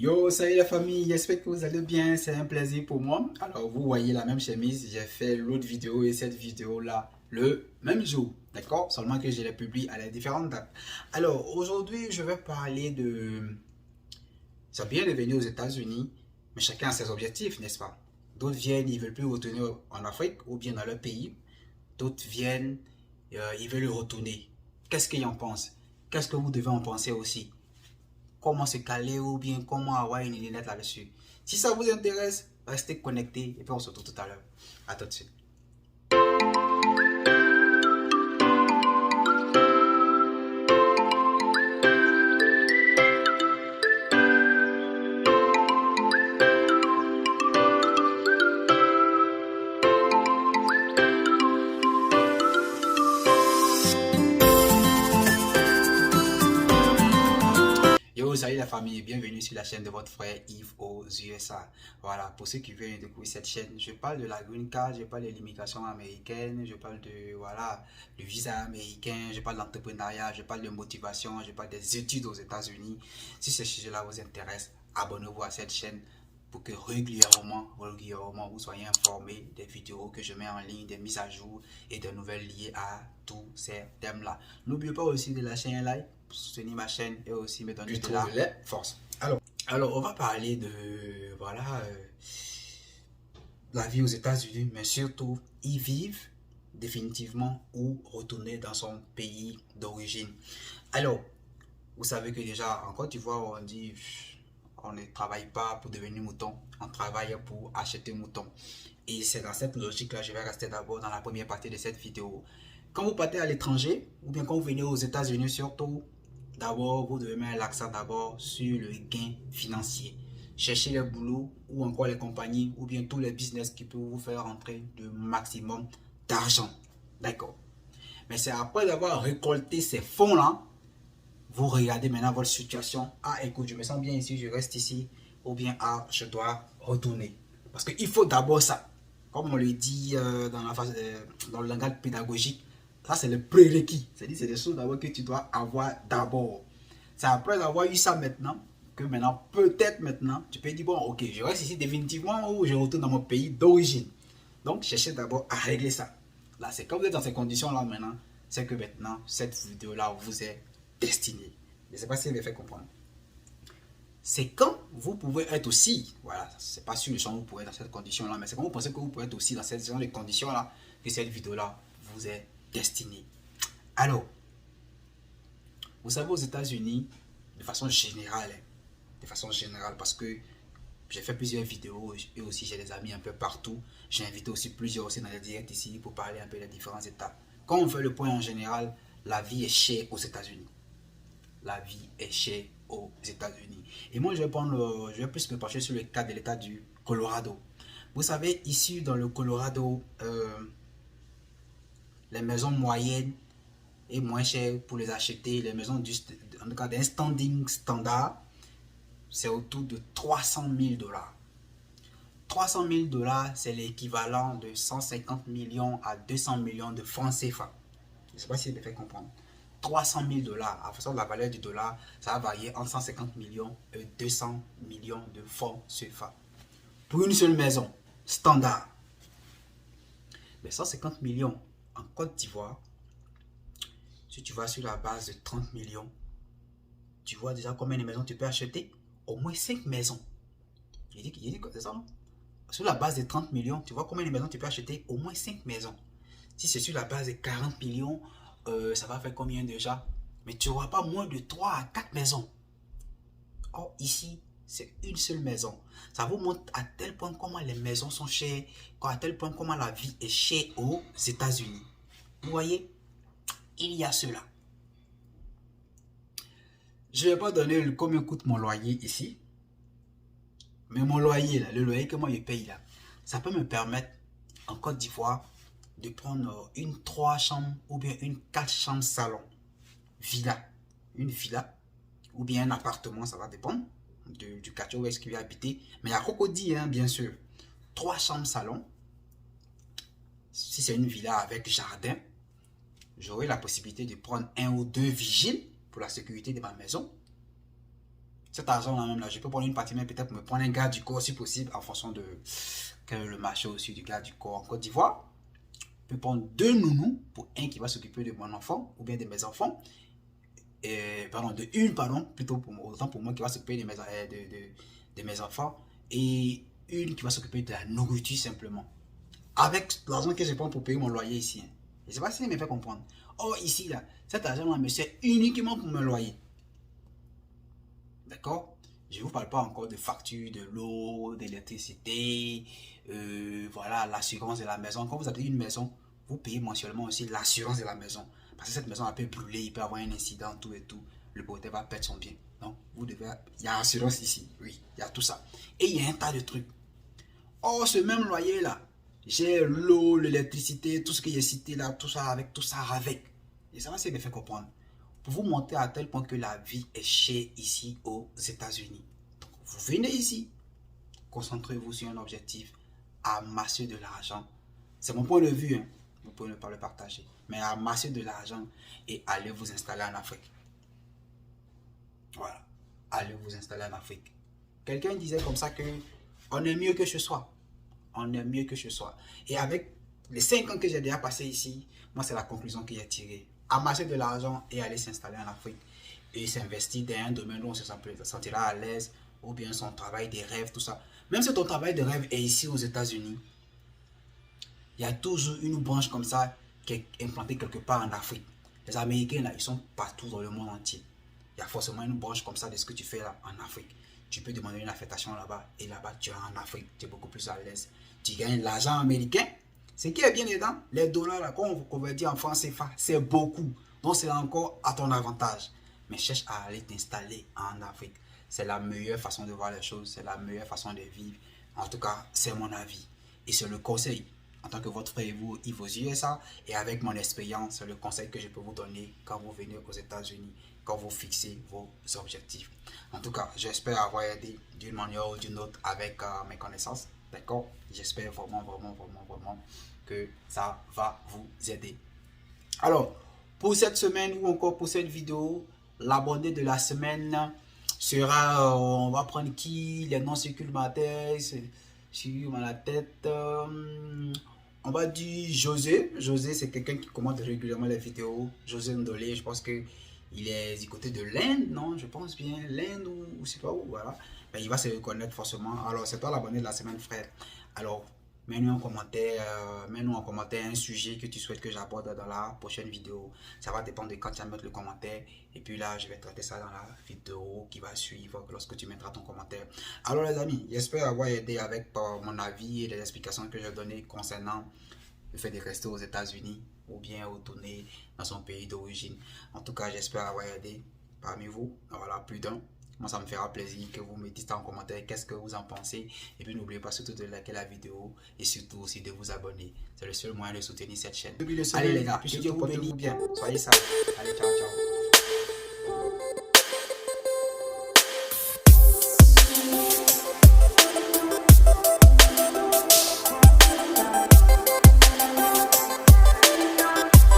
Yo, salut la famille, j'espère que vous allez bien, c'est un plaisir pour moi. Alors, vous voyez la même chemise, j'ai fait l'autre vidéo et cette vidéo-là le même jour, d'accord? Seulement que je les publie à les différentes dates. Alors, aujourd'hui, je vais parler de... C'est bien de venir aux États-Unis, mais chacun a ses objectifs, n'est-ce pas? D'autres viennent, ils veulent plus retourner en Afrique ou bien dans leur pays. D'autres viennent, ils veulent retourner. Qu'est-ce qu'ils en pensent? Qu'est-ce que vous devez en penser aussi? Comment se caler ou bien comment avoir une idée nette là-dessus. Si ça vous intéresse, restez connectés et puis on se retrouve tout à l'heure. À tout de suite. Yo, salut la famille, bienvenue sur la chaîne de votre frère Yves aux USA. Voilà, pour ceux qui viennent découvrir cette chaîne, je parle de la green card, je parle de l'immigration américaine, je parle de, voilà, le visa américain, je parle d'entrepreneuriat, je parle de motivation, je parle des études aux États-Unis. Si ce sujet-là vous intéresse, abonnez-vous à cette chaîne pour que régulièrement, vous soyez informés des vidéos que je mets en ligne, des mises à jour et des nouvelles liées à tous ces thèmes-là. N'oubliez pas aussi de lâcher un like pour soutenir ma chaîne et aussi me donner de la force. Alors, on va parler de, voilà, la vie aux États-Unis, mais surtout y vivre définitivement ou retourner dans son pays d'origine. Alors, vous savez que déjà en Côte d'Ivoire, on dit on ne travaille pas pour devenir mouton, on travaille pour acheter mouton. Et c'est dans cette logique-là, je vais rester d'abord dans la première partie de cette vidéo. Quand vous partez à l'étranger, ou bien quand vous venez aux États-Unis surtout, d'abord, vous devez mettre l'accent d'abord sur le gain financier. Cherchez les boulots ou encore les compagnies ou bien tous les business qui peuvent vous faire rentrer le maximum d'argent. D'accord. Mais c'est après avoir récolté ces fonds-là, vous regardez maintenant votre situation. Ah, écoute, je me sens bien ici, je reste ici. Ou bien, ah, je dois retourner. Parce qu'il faut d'abord ça. Comme on le dit dans le langage pédagogique, ça c'est le prérequis. C'est-à-dire c'est des choses d'abord que tu dois avoir d'abord. C'est après avoir eu ça maintenant que maintenant, peut-être maintenant, tu peux dire, bon, ok, je reste ici définitivement ou je retourne dans mon pays d'origine. Donc, cherchez d'abord à régler ça. Là, c'est quand vous êtes dans ces conditions-là maintenant, c'est que maintenant, cette vidéo-là vous est destinée. Je ne sais pas si elle me fait comprendre. C'est quand vous pouvez être aussi, voilà, c'est pas sur le champ où vous pouvez être dans cette condition-là, mais c'est quand vous pensez que vous pouvez être aussi dans cette genre de conditions-là que cette vidéo-là vous est destinée. Alors, vous savez, aux États-Unis, de façon générale, parce que j'ai fait plusieurs vidéos et aussi j'ai des amis un peu partout. J'ai invité aussi plusieurs aussi dans les directs ici pour parler un peu des différents États. Quand on fait le point en général, la vie est chère aux États-Unis. La vie est chère aux États-Unis. Et moi, je vais plus me pencher sur le cas de l'État du Colorado. Vous savez, ici dans le Colorado, les maisons moyennes et moins chères pour les acheter, les maisons en tout cas d'un standing standard, c'est autour de 300 000 dollars. 300 000 dollars, c'est l'équivalent de 150 millions à 200 millions de francs CFA. Je ne sais pas si je me fait comprendre. 300 000 dollars, en fonction de la valeur du dollar, ça va varier entre 150 millions et 200 millions de francs CFA. Pour une seule maison, standard. Mais 150 millions en Côte d'Ivoire, si tu vas sur la base de 30 millions, tu vois déjà combien de maisons tu peux acheter? Au moins 5 maisons. Il dit que c'est ça, non? Sur la base de 30 millions, tu vois combien de maisons tu peux acheter? Au moins 5 maisons. Si c'est sur la base de 40 millions, ça va faire combien déjà? Mais tu n'auras pas moins de 3 à 4 maisons. Or, ici, c'est une seule maison. Ça vous montre à tel point comment les maisons sont chères, à tel point comment la vie est chère aux États-Unis. Vous voyez, il y a cela. Je ne vais pas donner combien coûte mon loyer ici. Mais mon loyer, là, le loyer que moi je paye là, ça peut me permettre en Côte d'Ivoire de prendre une 3 chambres ou bien une 4 chambres salon. Villa. Une villa ou bien un appartement, ça va dépendre du quartier où est-ce qu'il va habiter. Mais à Cocody, hein, bien sûr. 3 chambres salon. Si c'est une villa avec jardin, j'aurai la possibilité de prendre un ou deux vigiles pour la sécurité de ma maison. Cet argent-là même, là, je peux prendre une partie, mais peut-être me prendre un garde du corps si possible, en fonction de quel est le marché aussi du garde du corps en Côte d'Ivoire. Je peux prendre 2 nounous pour un qui va s'occuper de mon enfant ou bien de mes enfants. Pardon, de une, pardon, plutôt autant pour moi qui va s'occuper de mes enfants et une qui va s'occuper de la nourriture simplement. Avec l'argent que je prends pour payer mon loyer ici. Hein. Je ne sais pas si il me fait comprendre. Oh, ici, là, cet argent-là me sert uniquement pour mon loyer. D'accord? Je ne vous parle pas encore de factures de l'eau, d'électricité, voilà, l'assurance de la maison. Quand vous avez une maison, vous payez mensuellement aussi l'assurance de la maison. Parce que cette maison, elle peut brûler, il peut avoir un incident, tout et tout. Le propriétaire va perdre son bien. Donc, vous devez... Il y a assurance ici, oui, il y a tout ça. Et il y a un tas de trucs. Oh, ce même loyer-là, j'ai l'eau, l'électricité, tout ce que j'ai cité là, tout ça avec, tout ça avec. Et ça va me fait comprendre. Pour vous montrer à tel point que la vie est chère ici aux États-Unis. Donc, vous venez ici, concentrez-vous sur un objectif, amasser de l'argent. C'est mon point de vue, hein. Vous pouvez ne pas le partager. Mais amasser de l'argent et allez vous installer en Afrique. Voilà. Allez vous installer en Afrique. Quelqu'un disait comme ça que on est mieux que ce soit. On est mieux que ce soit. Et avec les 5 ans que j'ai déjà passé ici, moi c'est la conclusion que j'ai tirée. Amasser de l'argent et aller s'installer en Afrique. Et s'investir dans un domaine où on se sentira à l'aise, ou bien son travail des rêves, tout ça. Même si ton travail de rêve est ici aux États-Unis, il y a toujours une branche comme ça qui est implantée quelque part en Afrique. Les Américains, là, ils sont partout dans le monde entier. Il y a forcément une branche comme ça de ce que tu fais là en Afrique. Tu peux demander une affectation là-bas et là-bas, tu es en Afrique, tu es beaucoup plus à l'aise. Tu gagnes l'argent américain. Ce qui est bien dedans, les dollars, là, quand on convertit en francs CFA, c'est beaucoup. Donc, c'est encore à ton avantage. Mais cherche à aller t'installer en Afrique. C'est la meilleure façon de voir les choses, c'est la meilleure façon de vivre. En tout cas, c'est mon avis. Et c'est le conseil. En tant que votre frère et vous, Yves aux USA, et avec mon expérience, c'est le conseil que je peux vous donner quand vous venez aux États-Unis, quand vous fixez vos objectifs. En tout cas, j'espère avoir aidé d'une manière ou d'une autre avec mes connaissances. D'accord? J'espère vraiment que ça va vous aider. Alors, pour cette semaine ou encore pour cette vidéo, l'abonné de la semaine sera, on va prendre qui, les noms circulent ma tête, sur la tête, on va dire José. José, c'est quelqu'un qui commente régulièrement les vidéos. José Ndolé, je pense que il est du côté de l'Inde, non? Je pense bien, l'Inde ou je sais pas où, voilà. Ben, il va se reconnaître forcément. Alors, c'est toi l'abonné de la semaine, frère. Alors, mets-nous en commentaire un sujet que tu souhaites que j'aborde dans la prochaine vidéo. Ça va dépendre de quand tu vas mettre le commentaire. Et puis là, je vais traiter ça dans la vidéo qui va suivre lorsque tu mettras ton commentaire. Alors les amis, j'espère avoir aidé avec mon avis et les explications que j'ai données concernant le fait de rester aux États-Unis ou bien retourner dans son pays d'origine. En tout cas, j'espère avoir aidé parmi vous. Voilà, plus d'un. Moi, ça me fera plaisir que vous mettiez ça en commentaire. Qu'est-ce que vous en pensez? Et puis, n'oubliez pas surtout de liker la vidéo et surtout aussi de vous abonner. C'est le seul moyen de soutenir cette chaîne. Allez les gars, que Dieu vous bénisse bien. Soyez sages. Allez, ciao, ciao.